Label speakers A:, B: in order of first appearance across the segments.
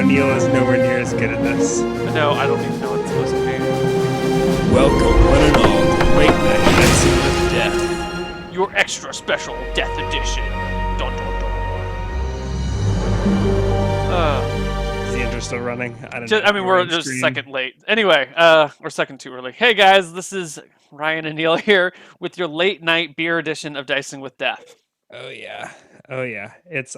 A: Neil is nowhere near as good at this.
B: No, I don't even know what it's supposed to be.
A: Welcome, one and all, to Late Night Dicing with Death.
B: Your extra special death edition. Dun, dun, dun.
A: Is the intro still running? I don't know.
B: I mean, we're just a second late. Anyway, or second too early. Hey guys, this is Ryan and Neil here with your late night beer edition of Dicing with Death.
A: Oh yeah.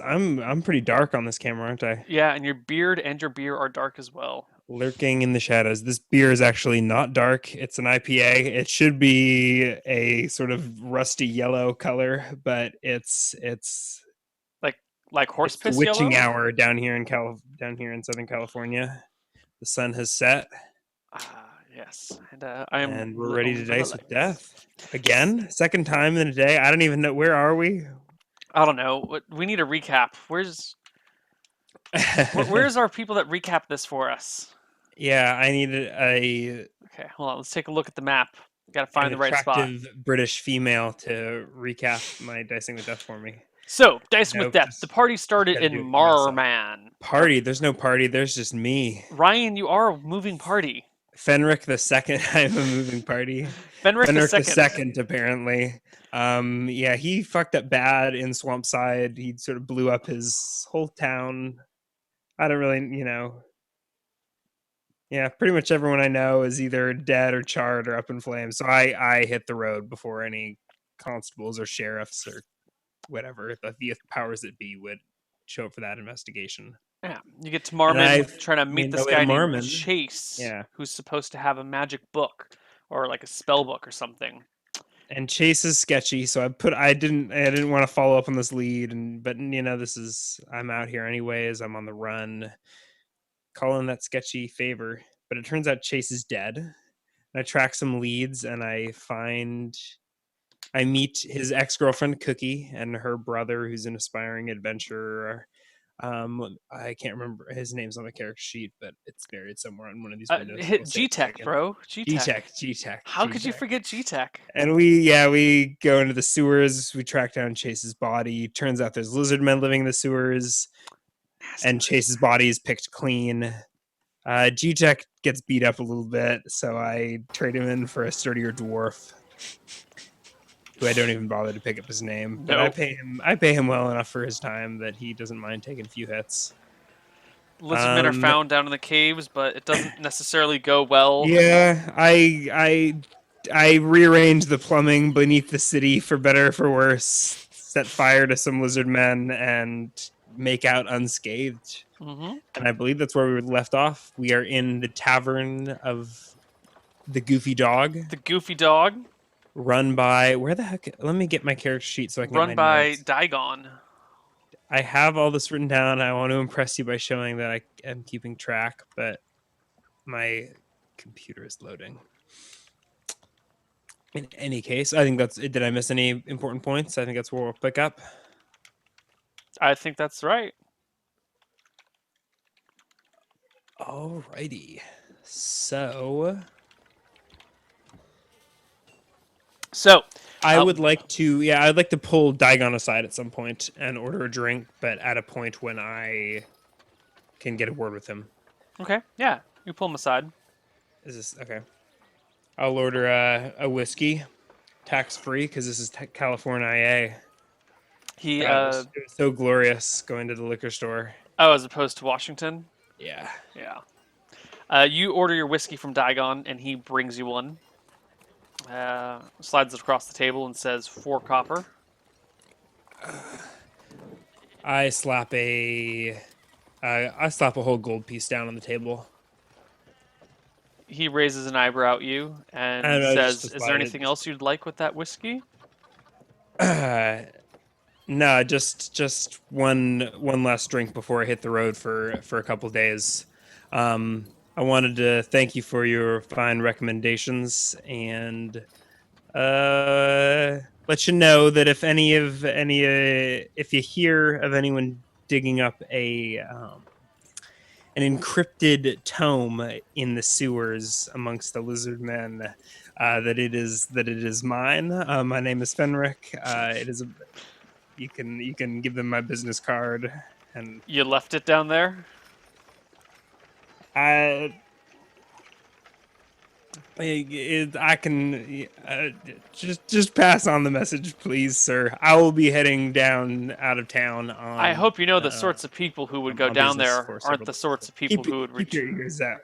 A: I'm pretty dark on this camera, aren't I?
B: Yeah, and your beard and your beer are dark as well.
A: Lurking in the shadows. This beer is actually not dark. It's an IPA. It should be a sort of rusty yellow color, but it's
B: Like horse
A: the
B: piss
A: witching
B: yellow?
A: hour down here in Southern California. The sun has set,
B: Yes. And I am.
A: and we're ready to dice with death again. Second time in a day. I don't even know, where are we?
B: I don't know. We need a recap. Where's our people that recap this for us?
A: Yeah, I needed
B: Okay, hold on. Let's take a look at the map. We gotta find the right spot.
A: attractive British female to recap my dicing with death for me.
B: So, Dicing with
A: Nope,
B: Death.
A: just
B: The party started
A: gotta
B: in
A: do it myself.
B: Marman.
A: Party? There's no party. There's just me.
B: Ryan, you are a moving party.
A: Fenric the second. I'm a moving party.
B: Fenric the
A: the
B: second.
A: second, apparently. Yeah, he fucked up bad in Swampside. He sort of blew up his whole town. I don't really, Yeah, pretty much everyone I know is either dead or charred or up in flames. So I hit the road before any constables or sheriffs or whatever the powers that be would show up for that investigation.
B: Yeah, you get to Marman trying to meet this guy named
A: Marman.
B: Chase,
A: Yeah.
B: who's supposed to have a magic book or like a spell book or something.
A: And Chase is sketchy, so I didn't want to follow up on this lead, but I'm out here anyways. I'm on the run, calling that sketchy favor. But it turns out Chase is dead. And I track some leads, and I meet his ex-girlfriend Cookie and her brother, who's an aspiring adventurer. I can't remember his name's on the character sheet, but it's buried somewhere on one of these windows.
B: Hit G-Tech, bro.
A: G-Tech.
B: How could you forget G-Tech?
A: And we go into the sewers. We track down Chase's body. Turns out there's lizard men living in the sewers, and Chase's body is picked clean. G-Tech gets beat up a little bit, so I trade him in for a sturdier dwarf, who I don't even bother to pick up his name. But
B: Nope.
A: I pay him well enough for his time that he doesn't mind taking a few hits.
B: Lizard men are found down in the caves, but it doesn't necessarily go well.
A: Yeah, I rearranged the plumbing beneath the city for better or for worse, set fire to some lizard men, and make out unscathed.
B: Mm-hmm.
A: And I believe that's where we left off. We are in the Tavern of the Goofy Dog.
B: The Goofy Dog.
A: Run by... Where the heck... Let me get my character sheet so I can
B: Run
A: get my
B: by
A: notes.
B: Digon.
A: I have all this written down. I want to impress you by showing that I am keeping track, but my computer is loading. In any case, I think that's it. Did I miss any important points? I think that's where we'll pick up.
B: I think that's right.
A: Alrighty. So I would like to, I'd like to pull Digon aside at some point and order a drink, but at a point when I can get a word with him.
B: Okay, yeah. You pull him aside.
A: Is this okay? I'll order a whiskey, tax-free, because this is California IA.
B: He
A: it was so glorious going to the liquor store.
B: Oh, as opposed to Washington?
A: Yeah.
B: Yeah. You order your whiskey from Digon, and he brings you one. Slides it across the table and says 4 copper.
A: I slap a whole gold piece down on the table.
B: He raises an eyebrow at you and says, "Is there anything else you'd like with that whiskey?"
A: No, just one last drink before I hit the road for a couple days. I wanted to thank you for your fine recommendations and let you know that if if you hear of anyone digging up an encrypted tome in the sewers amongst the lizard men, that it is mine. My name is Fenric. You can give them my business card. And
B: you left it down there?
A: I I can just pass on the message, please, sir. I will be heading down out of town
B: I hope you know the
A: uh,
B: sorts of people who would go
A: on
B: down
A: business
B: there
A: for
B: aren't
A: several
B: the
A: days. So
B: sorts of people who would
A: keep your ears out.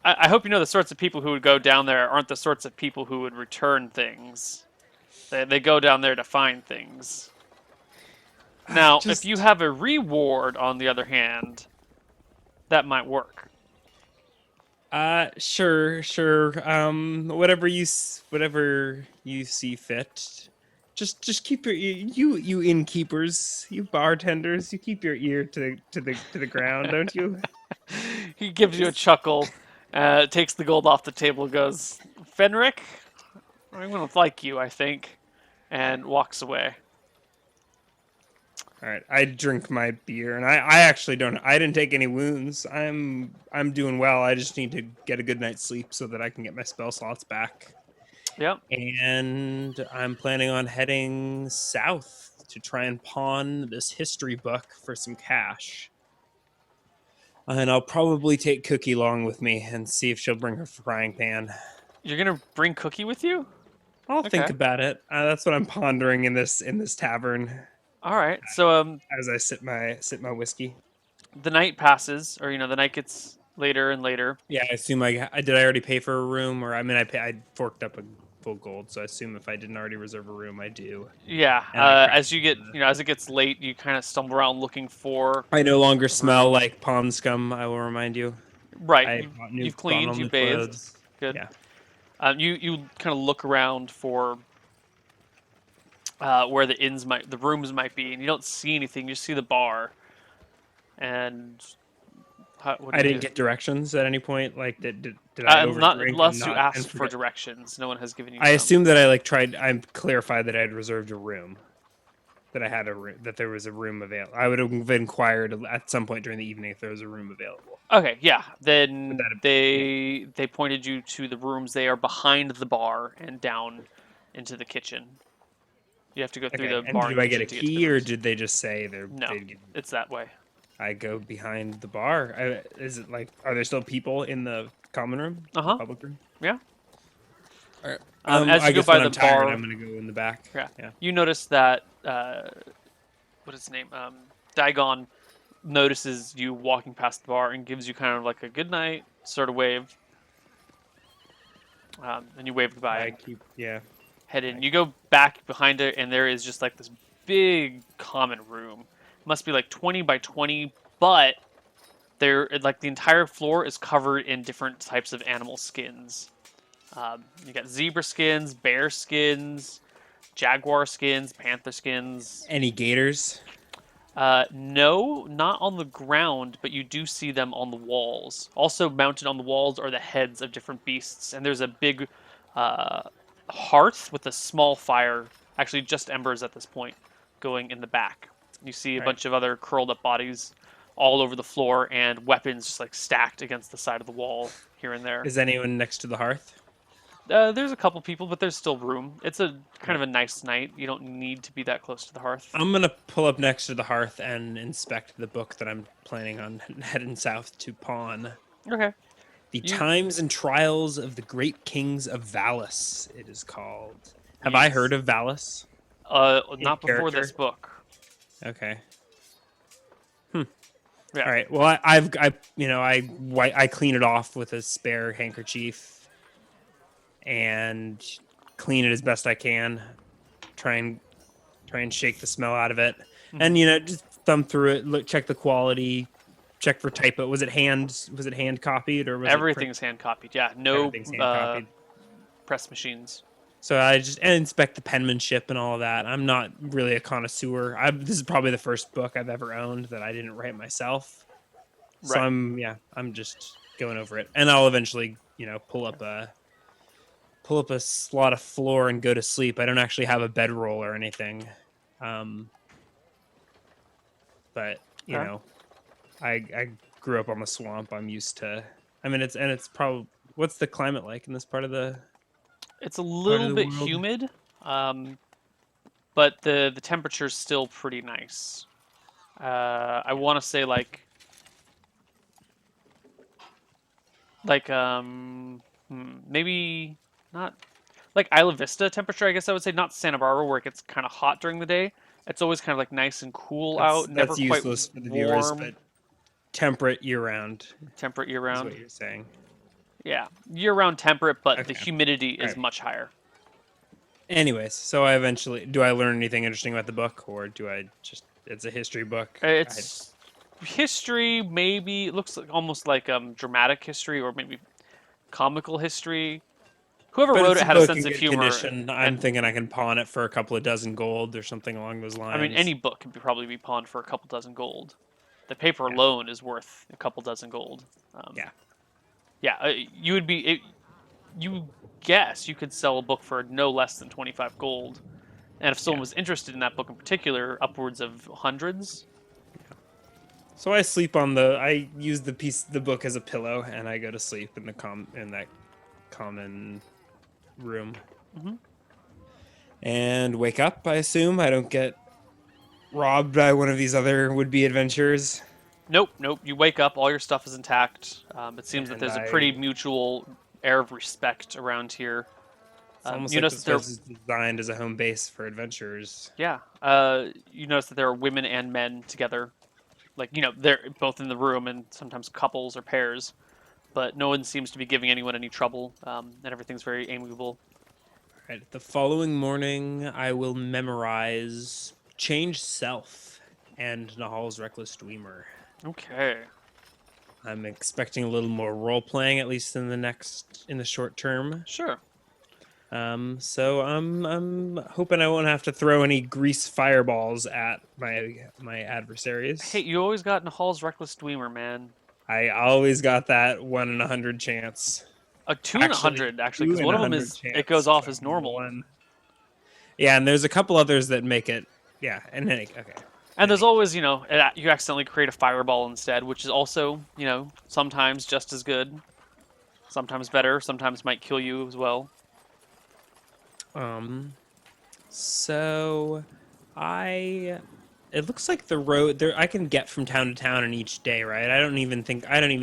B: I hope you know the sorts of people who would go down there aren't the sorts of people who would return things. They go down there to find things. Now, if you
A: Just
B: have a reward, on the other hand, that might work.
A: sure. Whatever you see fit. Just keep your you innkeepers, you bartenders, you keep your ear to the ground, don't you?
B: He gives you a chuckle, takes the gold off the table, goes, Fenric, I'm gonna like you, I think, and walks away.
A: All right, I drink my beer, and I actually don't. I didn't take any wounds. I'm doing well. I just need to get a good night's sleep so that I can get my spell slots back.
B: Yep.
A: And I'm planning on heading south to try and pawn this history book for some cash. And I'll probably take Cookie along with me and see if she'll bring her frying pan.
B: You're gonna bring Cookie with you?
A: I'll think
B: Okay.
A: about it. That's what I'm pondering in this tavern
B: All right. So
A: as I sip my whiskey.
B: the night passes, or the night gets later and later.
A: Yeah, I assume I did. I already pay for a room, or I mean, I forked up a full gold, so I assume if I didn't already reserve a room, I do.
B: Yeah.
A: And I cracked
B: As you get, as it gets late, you kind of stumble around looking for
A: I no longer
B: a
A: smell
B: room.
A: like pond scum. I will remind you.
B: Right.
A: I bought
B: You've
A: bought
B: cleaned.
A: all
B: You
A: new
B: bathed.
A: clothes.
B: Good.
A: Yeah.
B: You kind of look around for where the rooms might be, and you don't see anything. You just see the bar. And what do
A: I
B: you
A: didn't
B: do?
A: get directions at any point. Like, did I
B: Not
A: overdrink and
B: unless you
A: not and
B: asked for
A: forget?
B: directions. No one has given you
A: I
B: some.
A: assume that I like tried. I clarified that I had reserved a room. That I had a room. That there was a room available. I would have inquired at some point during the evening if there was a room available.
B: Okay, yeah.
A: But
B: Then
A: that, yeah.
B: they pointed you to the rooms. They are behind the bar and down into the kitchen. You have to go through
A: Okay.
B: the
A: And
B: bar and
A: do I get a
B: kitchen to get to the
A: key, or
B: rooms.
A: did they just say
B: No,
A: they'd give?
B: it's that way.
A: I go behind the bar. Is it like? Are there still people in the common room,
B: Uh
A: the
B: huh.
A: public room?
B: Yeah.
A: All right.
B: As
A: I
B: you go
A: guess
B: by
A: when
B: the
A: I'm tired,
B: bar,
A: I'm gonna go in the back.
B: yeah,
A: Yeah.
B: you notice that what is his name? Dagon notices you walking past the bar and gives you kind of like a good night sort of wave. And you wave goodbye
A: I
B: and
A: keep. Yeah.
B: head in.
A: I,
B: You go back behind it, and there is just like this big common room. Must be like 20 by 20, but like the entire floor is covered in different types of animal skins. You got zebra skins, bear skins, jaguar skins, panther skins.
A: any gators?
B: No, not on the ground, but you do see them on the walls. Also mounted on the walls are the heads of different beasts, and there's a big uh, hearth with a small fire, actually just embers at this point, going in the back. You see a
A: All right.
B: bunch of other curled up bodies all over the floor, and weapons just like stacked against the side of the wall here and there.
A: Is anyone next to the hearth?
B: There's a couple people, but there's still room. It's a
A: All
B: kind of
A: right.
B: a nice night. You don't need to be that close to the hearth.
A: I'm gonna pull up next to the hearth and inspect the book that I'm planning on heading south to pawn.
B: Okay.
A: The
B: You
A: Times and Trials of the Great Kings of Valis, it is called. Have I heard
B: yes.
A: of Valis? In
B: Not before this
A: character?
B: book.
A: Okay.
B: Yeah.
A: All right. Well, I clean it off with a spare handkerchief and clean it as best I can. Try and shake the smell out of it,
B: Hmm.
A: and just thumb through it, look, check the quality, check for typo. Was it hand copied or was it print?
B: Everything's hand copied. Yeah. No
A: Everything's hand copied.
B: press machines.
A: So I just and inspect the penmanship and all of that. I'm not really a connoisseur. This is probably the first book I've ever owned that I didn't write myself. So
B: Right.
A: I'm just going over it, and I'll eventually pull up a slot of floor and go to sleep. I don't actually have a bedroll or anything, um, but
B: Okay.
A: I grew up on the swamp. I'm used to. I mean, it's probably what's the climate like in this
B: It's a
A: part of
B: little
A: the
B: bit
A: world?
B: humid, but the temperature's still pretty nice. I want to say like Like maybe not like Isla Vista temperature. I guess I would say not Santa Barbara where it gets kind of hot during the day. It's always kind of like nice and cool out, never
A: That's
B: quite
A: useless for the viewers,
B: warm.
A: but temperate year round
B: Temperate year
A: is
B: round.
A: what you're saying.
B: Yeah, year round temperate, but the
A: Okay.
B: humidity
A: All
B: is
A: right.
B: much higher.
A: Anyways, so I eventually do I learn anything interesting about the book, or do I just it's a history book?
B: It's history, maybe. It looks like, almost like dramatic history or maybe comical history. Whoever
A: But
B: wrote
A: it's
B: it
A: a
B: had a
A: book in
B: sense of
A: good
B: humor,
A: condition. I'm
B: and
A: thinking I can pawn it for a couple of dozen gold or something along those
B: I mean, any
A: lines.
B: book could probably be pawned for a couple dozen gold. The paper
A: Yeah.
B: alone is worth a couple dozen gold. Um,
A: Yeah.
B: yeah, you would be. You guess you could sell a book for no less than 25 gold, and if someone
A: Yeah.
B: was interested in that book in particular, upwards of hundreds.
A: So I sleep on the. I use the book as a pillow, and I go to sleep in that common room,
B: Hmm.
A: and wake up. I assume I don't get robbed by one of these other would-be adventurers,
B: Nope, nope. You wake up, all your stuff is intact. It seems that
A: and
B: there's a pretty
A: I.
B: mutual air of respect around here.
A: It's almost
B: You
A: like
B: notice
A: this
B: that there,
A: place is designed as a home base for adventurers.
B: yeah. You notice that there are women and men together. Like they're both in the room, and sometimes couples or pairs. But no one seems to be giving anyone any trouble, and everything's very amiable.
A: Right. The following morning, I will memorize Change Self and Nahal's Reckless Dreamer.
B: Okay,
A: I'm expecting a little more role playing, at least in the short term.
B: sure.
A: So I'm hoping I won't have to throw any grease fireballs at my
B: Hey,
A: adversaries.
B: you always got Nahal's reckless dweemer, man.
A: I always got that 1 in 100 chance.
B: A two in a
A: Actually,
B: hundred, actually,
A: two
B: because
A: in
B: one
A: a
B: of them
A: hundred
B: is it goes
A: chance
B: off
A: to
B: as normal.
A: one. Yeah, and there's a couple others that make it. Yeah, and then okay.
B: And there's
A: Any
B: always, you accidentally create a fireball instead, which is also, sometimes just as good, sometimes better, sometimes might kill you as well.
A: um. So, I. It looks like the road there. I can get from town to town in each day, right? I don't even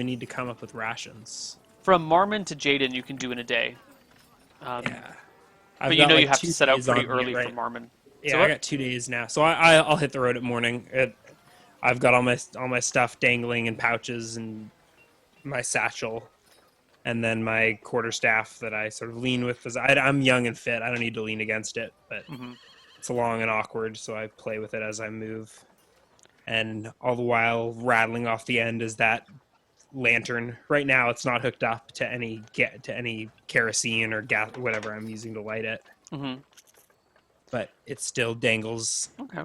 A: need to come up with rations.
B: From Marmon to Jaden, you can do in a day. Um,
A: Yeah,
B: but
A: I've got
B: you
A: like
B: have to
A: two
B: set out
A: days
B: pretty
A: on me,
B: early for
A: right?
B: Marmon. So
A: Yeah, I
B: what?
A: got 2 days now, so I'll hit the road at morning. I've got all my stuff dangling in pouches and my satchel, and then my quarterstaff that I sort of lean with because I'm young and fit. I don't need to lean against it, but
B: Hmm.
A: it's long and awkward, so I play with it as I move. And all the while, rattling off the end is that lantern. Right now, it's not hooked up to any kerosene or gas, whatever I'm using to light it,
B: Hmm.
A: but it still dangles
B: Okay.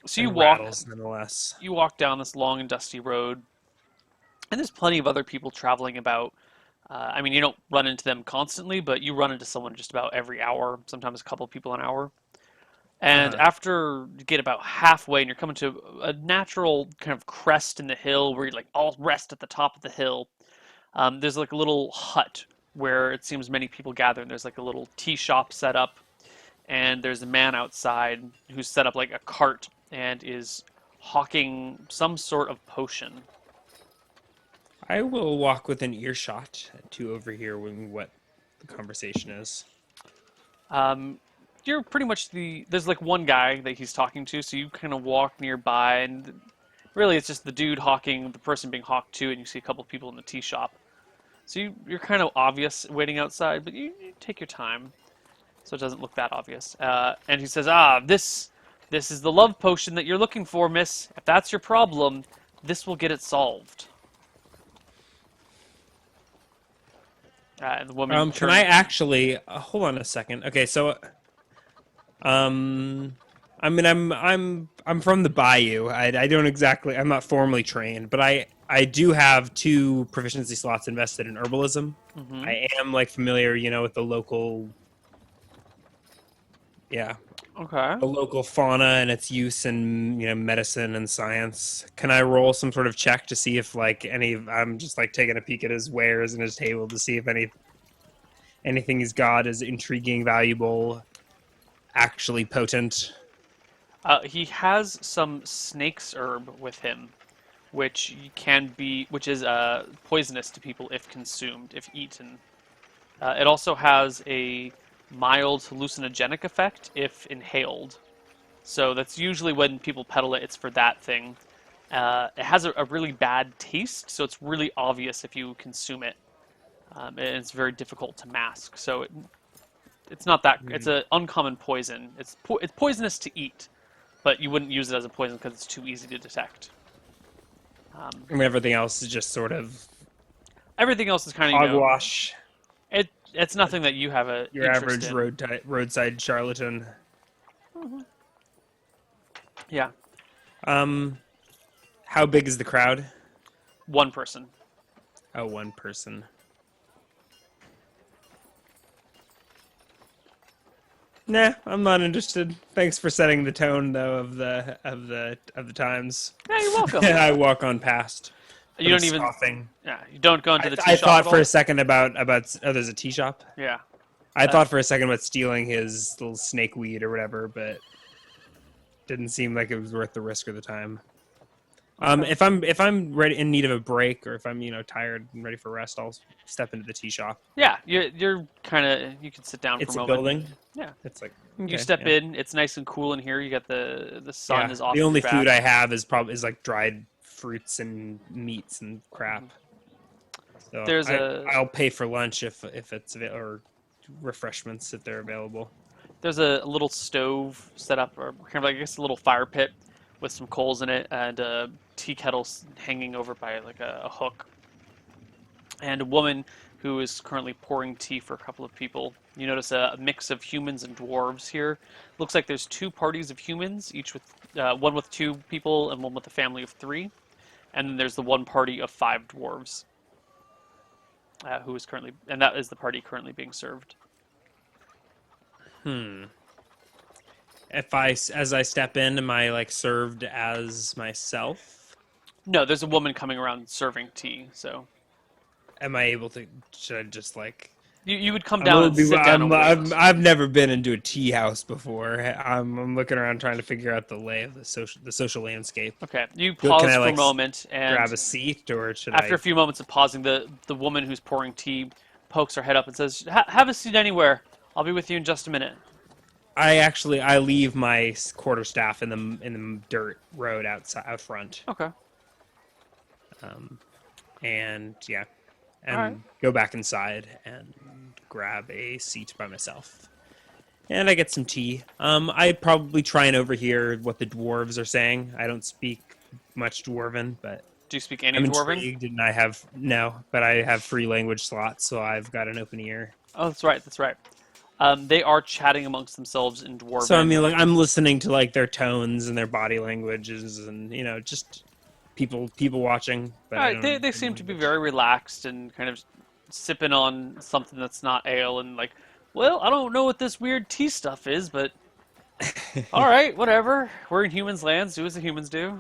B: So
A: and rattles nonetheless.
B: you walk down this long and dusty road, and there's plenty of other people traveling about. I mean, you don't run into them constantly, but you run into someone just about every hour, sometimes a couple of people an hour. And
A: Uh-huh.
B: after you get about halfway and you're coming to a natural kind of crest in the hill where you like all rest at the top of the hill, there's like a little hut where it seems many people gather. And there's like a little tea shop set up, and there's a man outside who's set up like a cart and is hawking some sort of potion.
A: I will walk within earshot to overhear what the conversation is.
B: Um, you're pretty much there's like one guy that he's talking to, so you kind of walk nearby, and really it's just the dude hawking, the person being hawked to, and you see a couple of people in the tea shop. So you're kind of obvious waiting outside, but you take your time, so it doesn't look that obvious. And he says, this is the love potion that you're looking for, miss. If that's your problem, this will get it solved. And the woman
A: Can I
B: turns.
A: actually hold on a second? Okay, so um, I mean, I'm from the Bayou. I don't exactly. I'm not formally trained, but I do have two proficiency slots invested in herbalism.
B: Hmm.
A: I am like familiar, with the local, yeah,
B: Okay.
A: the local fauna and its use in medicine and science. Can I roll some sort of check to see if like any? I'm just like taking a peek at his wares and his table to see if anything he's got is intriguing, valuable, actually potent.
B: He has some snake's herb with him. which is poisonous to people if consumed, if eaten. It also has a mild hallucinogenic effect if inhaled. So that's usually when people peddle it. It's for that thing. It has a really bad taste, so it's really obvious if you consume it, and it's very difficult to mask. So it's not that. It's
A: Mm.
B: an uncommon poison. It's poisonous to eat, but you wouldn't use it as a poison because it's too easy to detect.
A: And everything else is just sort of
B: Everything else is kind of
A: hogwash.
B: it's nothing that you have a
A: Your
B: interest
A: average
B: in.
A: roadside charlatan.
B: Yeah,
A: How big is the crowd?
B: one person.
A: Oh, one person. Nah, I'm not interested. Thanks for setting the tone, though, of the times.
B: Yeah, you're welcome.
A: I walk on past.
B: You
A: Bit of
B: don't even.
A: scoffing.
B: Yeah, you don't go into the tea
A: I
B: shop
A: thought
B: at
A: for
B: all.
A: a second about oh, there's a tea shop.
B: Yeah.
A: I
B: Uh,
A: thought for a second about stealing his little snake weed or whatever, but didn't seem like it was worth the risk or the time.
B: Okay.
A: If I'm ready in need of a break, or if I'm tired and ready for rest, I'll step into the tea shop.
B: Yeah, you're kind of. You can sit down for
A: It's
B: a
A: a
B: moment.
A: building.
B: Yeah.
A: It's like
B: You
A: okay,
B: step
A: yeah.
B: in. It's nice and cool in here. You got the sun
A: Yeah.
B: is off
A: The
B: your
A: only
B: back.
A: food I have is like dried fruits and meats and crap. So
B: There's a
A: I'll pay for lunch if it's or refreshments if they're available.
B: there's a little stove set up, or kind of like I guess a little fire pit with some coals in it, and a tea kettle hanging over by like a hook, and a woman who is currently pouring tea for a couple of people. You notice a mix of humans and dwarves here. Looks like there's two parties of humans, each with one with two people and one with a family of three, and then there's the one party of five dwarves, who is currently, and that is the party currently being served.
A: Hmm. As I step in, am I like served as myself?
B: No, there's a woman coming around serving tea, so
A: Am I able to? Should I just like?
B: you would come
A: I'm a
B: down
A: little
B: and sit down and wait.
A: I've never been into a tea house before. I'm looking around trying to figure out the lay of the social landscape.
B: Okay, you
A: Can
B: pause
A: I
B: for a
A: like
B: moment,
A: grab
B: and
A: a seat or should
B: after
A: I?
B: a few moments of pausing, the woman who's pouring tea pokes her head up and says, "Have a seat anywhere. I'll be with you in just a minute."
A: I leave my quarterstaff in the dirt road out front,
B: Okay,
A: and yeah,
B: all right.
A: and go back inside and grab a seat by myself. And I get some tea. I probably try and overhear what the dwarves are saying. I don't speak much dwarven, but
B: Do you speak any
A: I'm
B: Dwarven?
A: intrigued, and I have no, but I have free language slots, so I've got an open ear.
B: Oh, that's right. That's right. They are chatting amongst themselves in
A: So I
B: Dwarven.
A: mean, like I'm listening to like their tones and their body languages, and just people watching. But
B: All
A: I
B: right,
A: don't
B: they
A: understand the
B: seem to be
A: language.
B: very relaxed and kind of sipping on something that's not ale and like, well, I don't know what this weird tea stuff is, but all right, whatever. We're in humans' lands. Do as the humans do.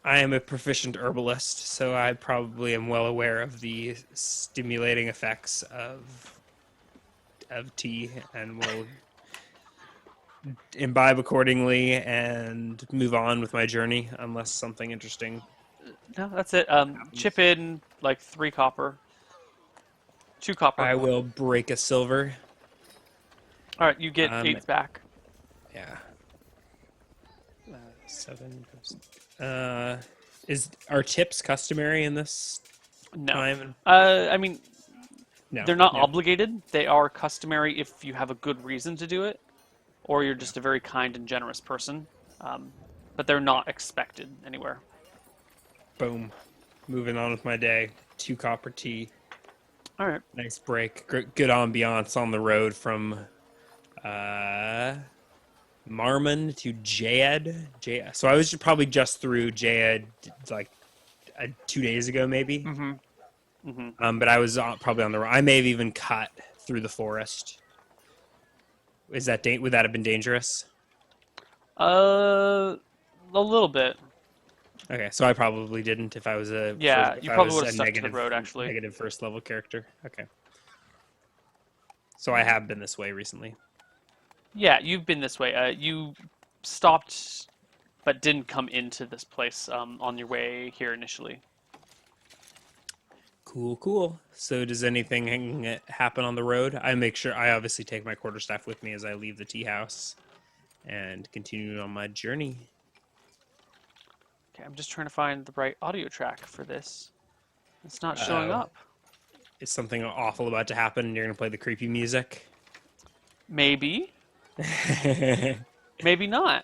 A: I am a proficient herbalist, so I probably am well aware of the stimulating effects of tea, and will imbibe accordingly and move on with my journey unless something interesting
B: No, that's it.
A: happens.
B: Chip in like 3 copper, 2 copper.
A: I will break a silver.
B: All right, you get
A: Um,
B: 8 back.
A: yeah, 7. Are tips customary in this
B: No.
A: time?
B: I mean,
A: No,
B: they're not
A: no.
B: obligated. They are customary if you have a good reason to do it, or you're just a very kind and generous person. Um, but they're not expected anywhere.
A: Boom. Moving on with my day. 2 copper tea.
B: All right.
A: Nice break. Good ambiance on the road from uh, Marmon to Jayed. So I was probably just through Jayed like 2 days ago, maybe.
B: Mm-hmm. Mm-hmm.
A: But I was probably on the. I may have even cut through the forest. Would that have been dangerous?
B: A little bit.
A: Okay, so I probably didn't if I was
B: Yeah,
A: if
B: you
A: I
B: probably
A: was
B: would have
A: a
B: stuck to the road actually.
A: negative first level character. Okay, so I have been this way recently.
B: Yeah, you've been this way. You stopped but didn't come into this place on your way here initially.
A: Cool, cool. So does anything happen on the road? I make sure I obviously take my quarterstaff with me as I leave the tea house and continue on my journey.
B: Okay, I'm just trying to find the right audio track for this. It's not showing
A: Uh-oh.
B: up.
A: Is something awful about to happen and you're going to play the creepy music?
B: Maybe, maybe not.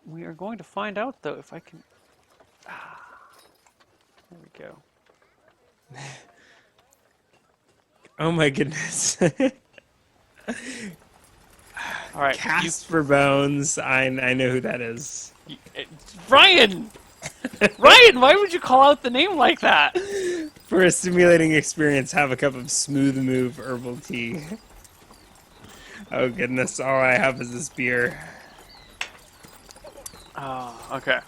B: We are going to find out though if I can. There we go.
A: Oh my goodness.
B: All right,
A: Cast for Bones. I know who that is.
B: Ryan. Ryan, why would you call out the name like that?
A: For a stimulating experience, have a cup of Smooth Move herbal tea. Oh goodness, all I have is this beer.
B: Oh, okay.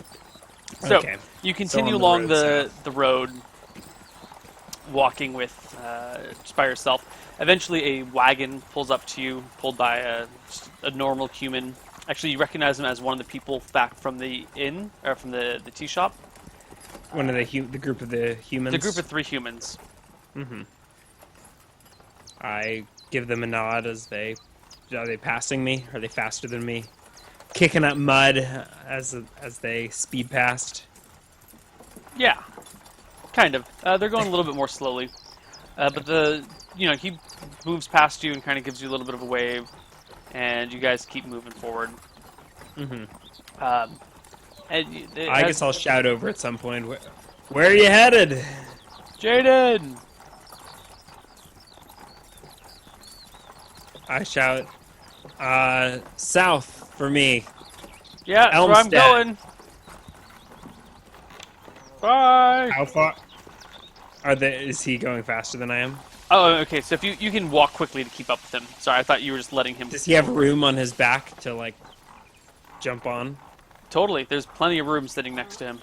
B: So
A: Okay.
B: you continue
A: So on
B: along
A: the road
B: the road, walking with just by yourself. Eventually, a wagon pulls up to you, pulled by a normal human. Actually, you recognize him as one of the people back from the inn or from the tea shop.
A: One of the group of the humans.
B: The group of 3 humans.
A: Mm-hmm. I give them a nod as are they passing me? Are they faster than me? Kicking up mud as they speed past.
B: Yeah, kind of. They're going a little bit more slowly, but he moves past you and kind of gives you a little bit of a wave, and you guys keep moving forward.
A: Mm-hmm.
B: I
A: guess I'll shout over at some point. Where are you headed?
B: Jaden.
A: I shout, south for me.
B: Yeah, that's where I'm
A: Elmstead.
B: going. Bye.
A: How far? Is he going faster than I am?
B: Oh, okay. So if you can walk quickly to keep up with him. Sorry, I thought you were just letting him.
A: Does he have room on his back to like jump on?
B: Totally. There's plenty of room sitting next to him.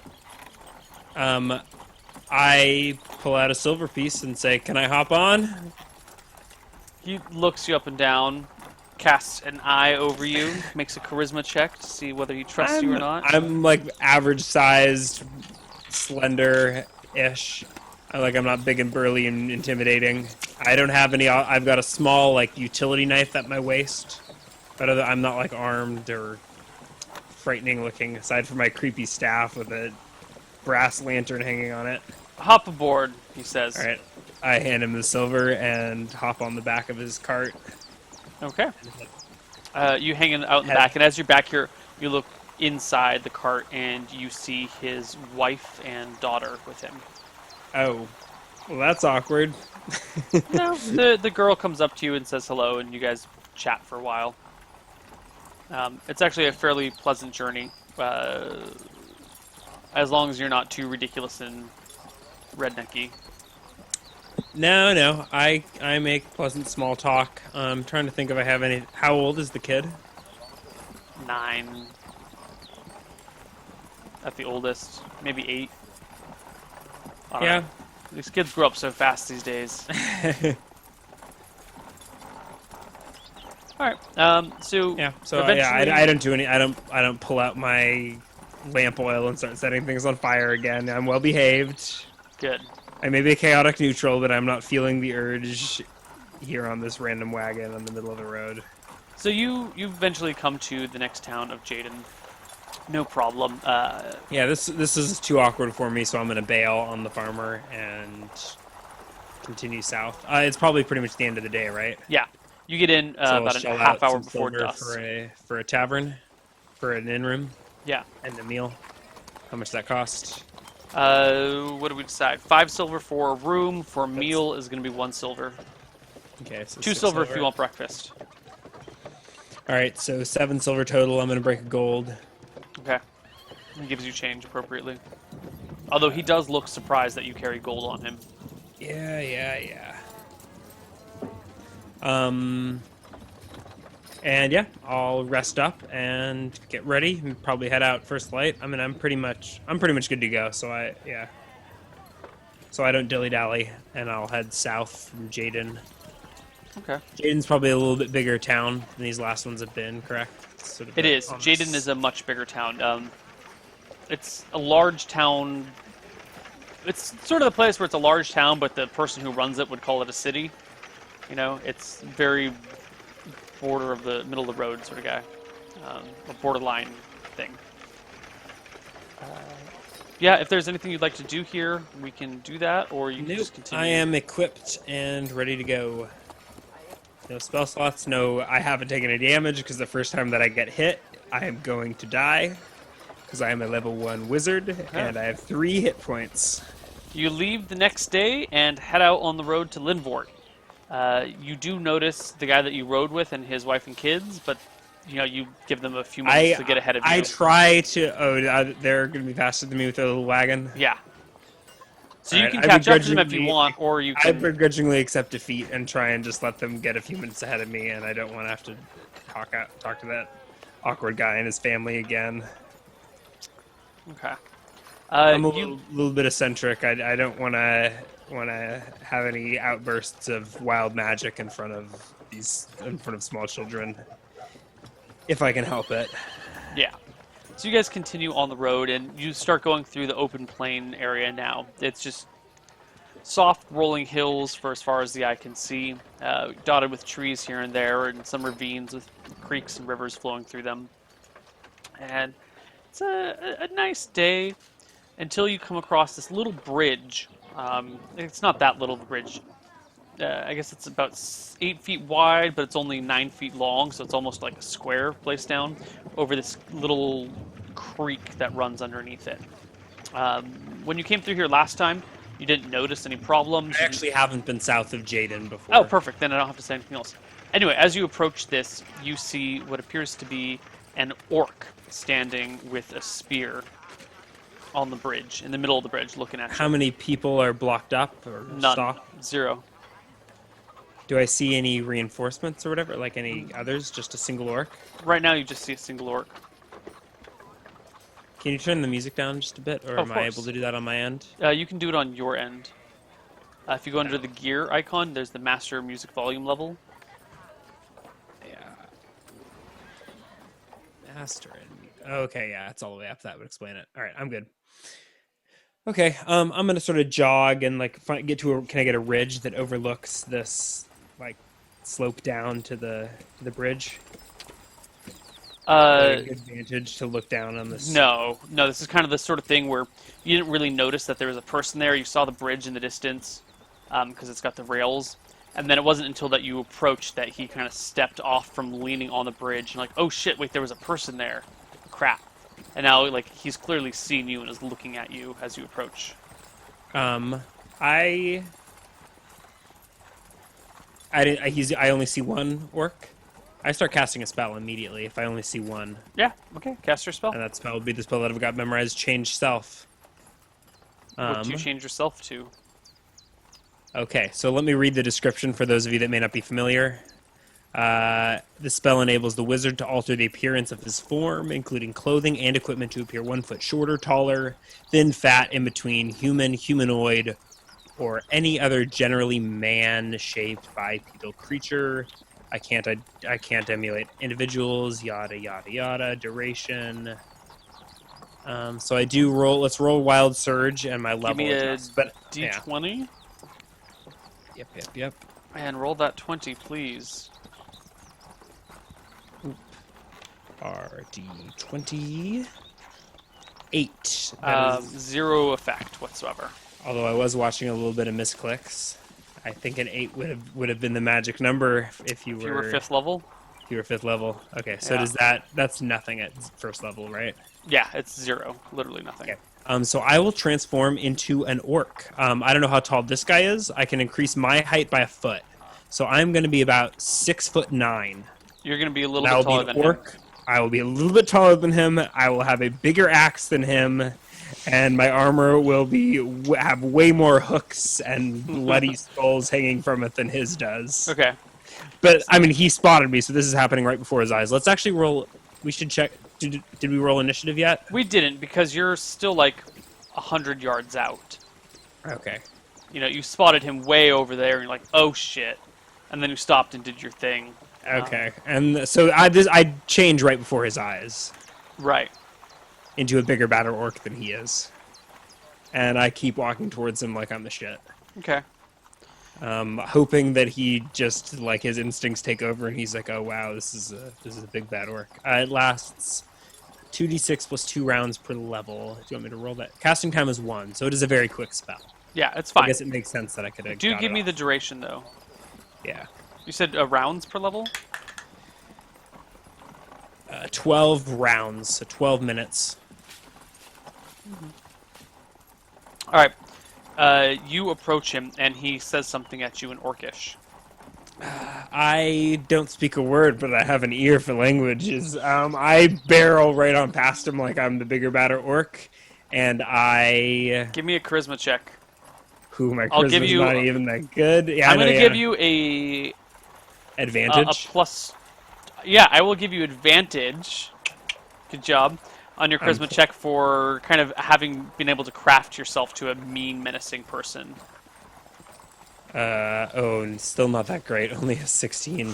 A: I pull out a silver piece and say, "Can I hop on?"
B: He looks you up and down, casts an eye over you, makes a charisma check to see whether he trusts you or not.
A: I'm like average sized, slender-ish. I'm not big and burly and intimidating. I don't have any. I've got a small like utility knife at my waist, but I'm not like armed or frightening looking. Aside from my creepy staff with a brass lantern hanging on it.
B: Hop aboard, he says.
A: All right, I hand him the silver and hop on the back of his cart.
B: Okay. You hanging out in the back, and as you're back here, you look inside the cart and you see his wife and daughter with him.
A: Oh, well, that's awkward.
B: No, the girl comes up to you and says hello, and you guys chat for a while. It's actually a fairly pleasant journey, as long as you're not too ridiculous and rednecky.
A: No, I make pleasant small talk. I'm trying to think if I have any. How old is the kid?
B: 9 at the oldest, maybe 8. I don't
A: Yeah.
B: know. These kids grow up so fast these days. All right. So
A: Yeah. So
B: eventually,
A: I don't do any. I don't pull out my lamp oil and start setting things on fire again. I'm well behaved.
B: good.
A: I may be a chaotic neutral, but I'm not feeling the urge here on this random wagon in the middle of the road.
B: So you eventually come to the next town of Jaden. No problem.
A: Yeah, this is too awkward for me, so I'm gonna bail on the farmer and continue south. It's probably pretty much the end of the day, right?
B: Yeah, you get in
A: So I'll
B: about a
A: shell
B: half
A: out
B: hour
A: some
B: before
A: silver
B: dusk.
A: for a tavern, for an inn room
B: Yeah.
A: and a meal. How much that cost?
B: What do we decide? 5 silver for a room. For a meal is going to be 1 silver.
A: Okay, so
B: 2
A: 6
B: silver if you want breakfast.
A: All right, so 7 silver total. I'm gonna break a gold.
B: Okay. He gives you change appropriately. Although he does look surprised that you carry gold on him.
A: Yeah. And yeah, I'll rest up and get ready and probably head out first light. I mean, I'm pretty much good to go. So I don't dilly dally, and I'll head south from Jaden.
B: Okay.
A: Jaden's probably a little bit bigger town than these last ones have been, correct? Sort of
B: It is.
A: on
B: Jaden
A: this.
B: is a much bigger town. It's a large town. It's sort of the place where it's a large town, but the person who runs it would call it a city. You know, it's very border of the middle of the road sort of guy, a borderline thing. Yeah, if there's anything you'd like to do here, we can do that, or you can
A: Nope.
B: just continue.
A: I am equipped and ready to go. No spell slots. No, I haven't taken any damage because the first time that I get hit, I am going to die because I am a level 1 wizard and I have 3 hit points.
B: You leave the next day and head out on the road to Lindvort. You do notice the guy that you rode with and his wife and kids, but you give them a few moments to get ahead of you.
A: I try to. Oh, they're going to be faster than me with their little wagon.
B: Yeah. So
A: All
B: you
A: right,
B: can
A: I
B: catch up to them if you want, or you
A: I
B: can.
A: begrudgingly accept defeat and try and just let them get a few minutes ahead of me, and I don't want to have to talk to that awkward guy and his family again.
B: Okay.
A: I'm a little bit eccentric. I don't want to have any outbursts of wild magic in front of small children, if I can help it.
B: Yeah. So you guys continue on the road, and you start going through the open plain area now. It's just soft rolling hills for as far as the eye can see, dotted with trees here and there, and some ravines with creeks and rivers flowing through them. And it's a nice day until you come across this little bridge. It's not that little of a bridge. I guess it's about 8 feet wide, but it's only 9 feet long, so it's almost like a square placed down over this little creek that runs underneath it. When you came through here last time, you didn't notice any problems.
A: I actually haven't been south of Jaden before.
B: Oh, perfect. Then I don't have to say anything else. Anyway, as you approach this, you see what appears to be an orc standing with a spear on the bridge, in the middle of the bridge, looking at you.
A: How many people are blocked up or
B: None.
A: stopped?
B: 0.
A: Do I see any reinforcements or whatever? Like any others? Just a single orc?
B: Right now, you just see a single orc.
A: Can you turn the music down just a bit, or am I able to do that on my end?
B: You can do it on your end. If you go under the gear icon, there's the master music volume level.
A: Yeah. Master. Okay, yeah, it's all the way up. That would explain it. All right, I'm good. Okay, I'm gonna sort of jog and like get to a. Can I get a ridge that overlooks this like slope down to the bridge? A good advantage to look down on this.
B: No, this is kind of the sort of thing where you didn't really notice that there was a person there. You saw the bridge in the distance because it's got the rails, and then it wasn't until that you approached that he kind of stepped off from leaning on the bridge and like, oh shit, wait, there was a person there. Crap. And now like he's clearly seen you and is looking at you as you approach.
A: I only see one orc. I start casting a spell immediately if I only see one.
B: Yeah, okay. Cast your spell.
A: And that spell would be the spell that I've got memorized, Change Self.
B: What do you change yourself to?
A: Okay, so let me read the description for those of you that may not be familiar. The spell enables the wizard to alter the appearance of his form, including clothing and equipment, to appear 1 foot shorter, taller, thin, fat, in between, human, humanoid, or any other generally man-shaped bipedal creature. I can't emulate individuals, yada yada yada. Duration. So I do roll. Let's roll Wild Surge and my level.
B: Give me a
A: D20.
B: Yeah.
A: Yep.
B: And roll that 20, please.
A: RD20. 8.
B: 0 effect whatsoever.
A: Although I was watching a little bit of misclicks. I think an 8 would have been the magic number if you were
B: 5th level.
A: If you were 5th level. Okay, so
B: Yeah.
A: that's nothing at 1st level, right?
B: Yeah, it's 0. Literally nothing.
A: Okay. So I will transform into an orc. I don't know how tall this guy is. I can increase my height by a foot. So I'm going to be about 6'9".
B: You're going to be a little bit taller than
A: orc.
B: him.
A: I will be a little bit taller than him. I will have a bigger axe than him. And my armor will have way more hooks and bloody skulls hanging from it than his does.
B: Okay.
A: But, I mean, he spotted me, so this is happening right before his eyes. Let's actually roll. We should check. Did we roll initiative yet?
B: We didn't, because you're still, like, 100 yards out.
A: Okay.
B: You spotted him way over there, and you're like, oh, shit. and then you stopped and did your thing.
A: Okay, and so I change right before his eyes
B: Right.
A: into a bigger, badder orc than he is, and I keep walking towards him like I'm the shit.
B: Okay.
A: Hoping that he just like his instincts take over and he's like, oh wow, this is a big bad orc. It lasts 2d6 plus 2 rounds per level. Do you want me to roll that? Casting time is 1, so it is a very quick spell.
B: Yeah, it's fine.
A: I guess it makes sense that I could have.
B: Do give me the duration though.
A: Yeah.
B: You said rounds per level?
A: 12 rounds, so 12 minutes.
B: All right. You approach him, and he says something at you in Orcish.
A: I don't speak a word, but I have an ear for languages. I barrel right on past him like I'm the bigger, badder orc, and I...
B: Give me a charisma check.
A: My
B: I'll give
A: charisma's
B: you-
A: not even that good. Yeah,
B: I'm going to give you a
A: advantage.
B: plus... Yeah, I will give you advantage. Good job. On your charisma check for kind of having been able to craft yourself to a mean, menacing person.
A: And still not that great. Only a 16.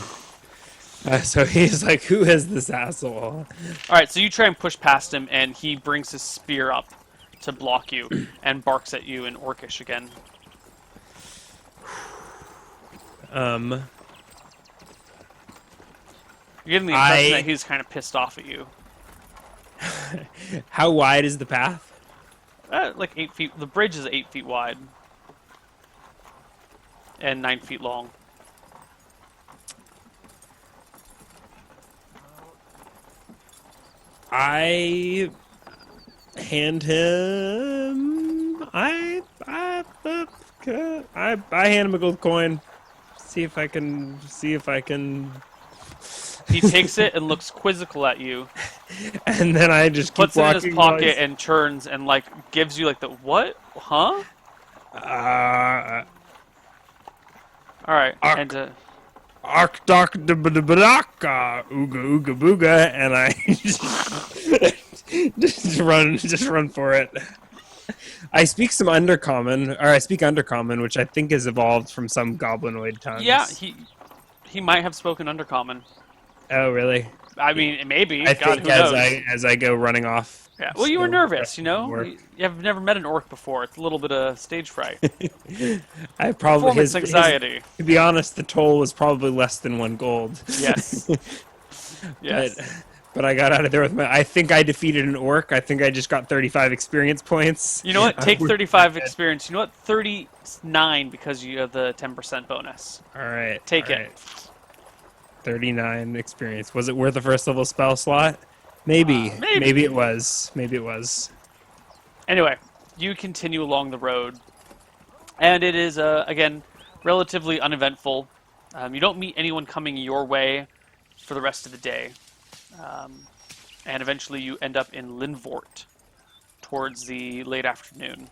A: So he's like, who is this asshole?
B: All right, so you try and push past him, and he brings his spear up to block you and barks at you in Orcish again. You're getting the impression that he's kind of pissed off at you.
A: How wide is the path?
B: Like 8 feet. The bridge is 8 feet wide. And 9 feet long.
A: I hand him. I hand him a gold coin. See if I can.
B: He takes it and looks quizzical at you.
A: And then I just keep
B: puts it in his
A: walking
B: pocket and turns and like gives you like the what? Huh? All right. And
A: Ark Dark Ooga Ooga Booga, and I just run for it. I speak some Undercommon, or I speak Undercommon, which I think is evolved from some goblinoid tongues.
B: yeah, he might have spoken Undercommon.
A: Oh, really?
B: I mean, maybe.
A: I
B: God,
A: think
B: who knows?
A: as I go running off.
B: Yeah. Well, you were
A: still
B: nervous, you know.
A: work.
B: You have never met an orc before. It's a little bit of stage fright.
A: I probably
B: Performance anxiety.
A: To be honest, the toll was probably less than 1 gold.
B: Yes. Yes.
A: But I got out of there with my. I think I defeated an orc. I think I just got 35 experience points.
B: You know what? Take 35 experience. You know what? 39 because you have the 10% bonus.
A: All right.
B: Take
A: all
B: it.
A: right. 39 experience. Was it worth a first level spell slot? Maybe. Maybe it was. Maybe it was.
B: Anyway, you continue along the road, and it is again relatively uneventful. You don't meet anyone coming your way for the rest of the day, and eventually you end up in Lindvort towards the late afternoon.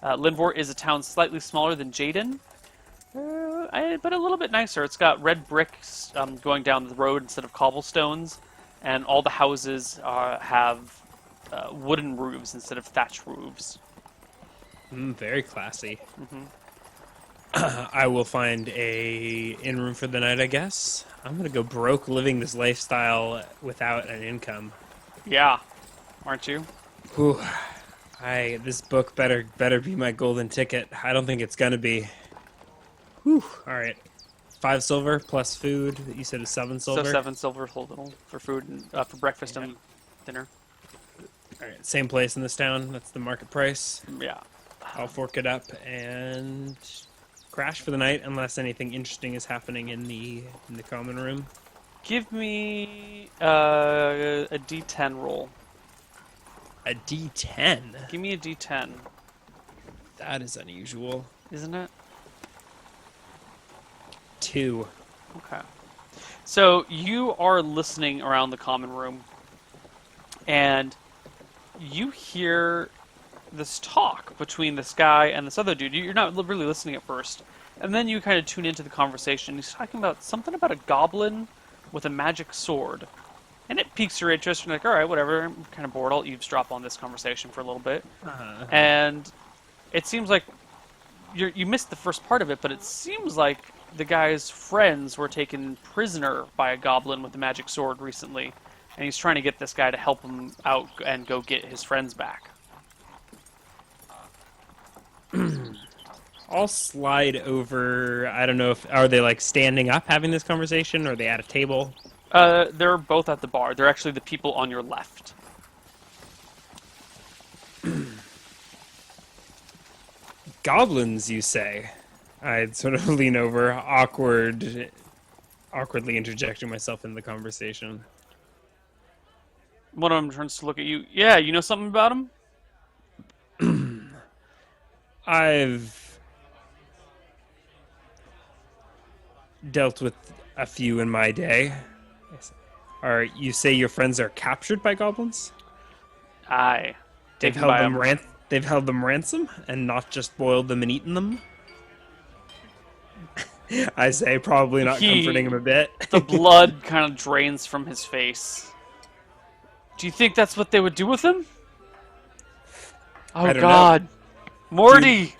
B: Lindvort is a town slightly smaller than Jaden, but a little bit nicer. It's got red bricks going down the road instead of cobblestones, and all the houses have wooden roofs instead of thatch roofs.
A: Very classy. I will find a inn room for the night, I guess. I'm gonna go broke living this lifestyle without an income.
B: Yeah, aren't you?
A: Whew. This book better be my golden ticket. I don't think it's gonna be. Whew. All right, 5 silver plus food. You said is 7 silver.
B: So 7 silver total for food and for breakfast and dinner.
A: All right, same place in this town. That's the market price.
B: Yeah.
A: I'll fork it up and crash for the night unless anything interesting is happening in the common room.
B: Give me a D10 roll.
A: A D10.
B: Give me a D10.
A: That is unusual.
B: Isn't it?
A: 2.
B: Okay. So you are listening around the common room, and you hear this talk between this guy and this other dude. You're not really listening at first, and then you kind of tune into the conversation. He's talking about something about a goblin with a magic sword, and it piques your interest. You're like, all right, whatever. I'm kind of bored. I'll eavesdrop on this conversation for a little bit. And it seems like you missed the first part of it, but it seems like the guy's friends were taken prisoner by a goblin with a magic sword recently, and he's trying to get this guy to help him out and go get his friends back.
A: I'll slide over. I don't know if are they like standing up having this conversation, or are they at a table?
B: They're both at the bar. They're actually the people on your left.
A: Goblins, you say? I'd sort of lean over, awkwardly interjecting myself in the conversation.
B: One of them turns to look at you. Yeah, you know something about him?
A: I've dealt with a few in my day. You say your friends are captured by goblins?
B: Aye.
A: They've held them ransom and not just boiled them and eaten them? I say, probably not comforting him a bit.
B: The blood kind of drains from his face. Do you think that's what they would do with him? Oh God, know. Morty,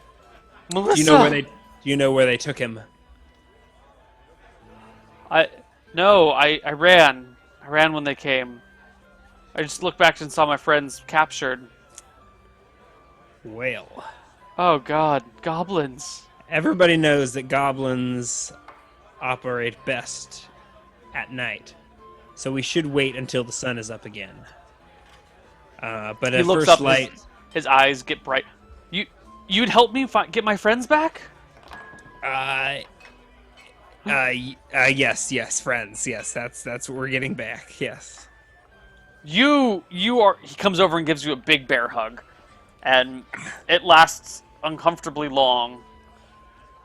B: Melissa.
A: Do you know where they took him?
B: I ran. I ran when they came. I just looked back and saw my friends captured.
A: Well.
B: Oh God, goblins.
A: Everybody knows that goblins operate best at night. So we should wait until the sun is up again. But at first light...
B: His eyes get bright. You'd help me get my friends back?
A: Yes, friends. Yes, that's what we're getting back. Yes.
B: You are... He comes over and gives you a big bear hug. And it lasts uncomfortably long.